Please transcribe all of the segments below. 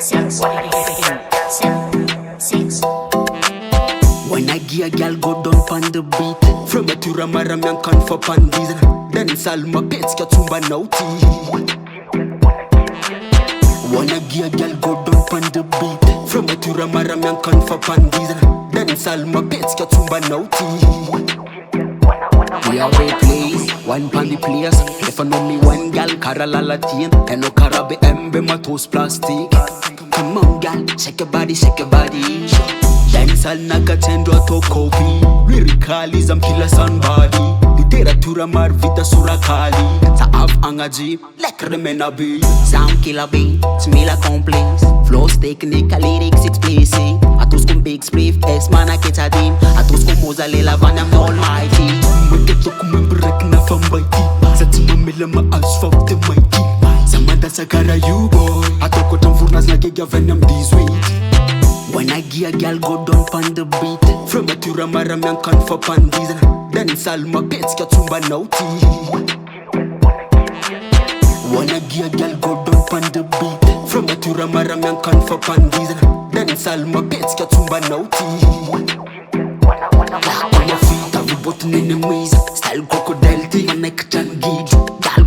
6. When I give a girl go down on the beat, from a FUTURAMAR I'm young con for pandis. Dancehall my pets get tumba naughty. When I give a girl go down on the beat, from a FUTURAMAR I'm young con for pandis. Dancehall my pets get tumba naughty. We are way place, one pandy players. If I know me one gal, Karala Latin, and no Karabe Embe, my toast plastic. Come on, gal, shake your body, shake your body. Dancehall nakatendwa to copy. Lyrically killer somebody. Literatura marvita surakali. Sa af angaji, lekker menabi. Sound killer beat, smell complex. Flows technique, lyrics explicit. Atos com big spliff, S-man a ketadim. Atos com mozalela van am almighty. Magketo kumang break na fambaiti. Sa tumamila ma-asphalt the mighty. Samanda sa karayu boy. Atoko tamfurnas na gigaven am this week. When I give a girl go down on the beat, from a FUTURAMAR I'm young con for pandis. Dancehall my pets get tumba naughty. When I give a girl go down on the beat, from a FUTURAMAR I'm young con for pandis. Dancehall my pets get tumba naughty. On your feet have you button enemies. Style crocodile thing and neck and gauge. Girl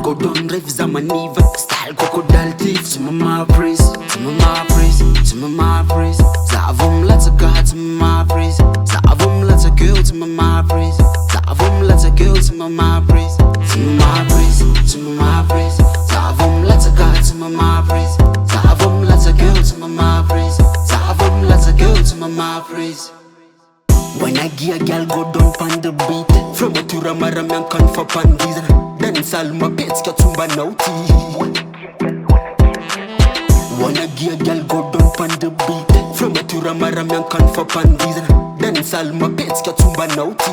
go down, revs am an even. Style crocodile thieves, to my praise, to my praise, to my praise. Zavom let's a god to my praise. Zavom let's a girl to my praise. Zavom let's a girl to my praise. To my praise, to my praise. Zavom let's a god to my praise. Zavom let's a girl to my praise. Zavom let's a girl to my praise. When I give a girl go down on the beat, from a FUTURAMAR I'm young con for pandis. Dancehall my pets get tumba naughty. When I give a girl go down on the beat, from a FUTURAMAR I'm young con for pandis. Dancehall my pets get tumba naughty.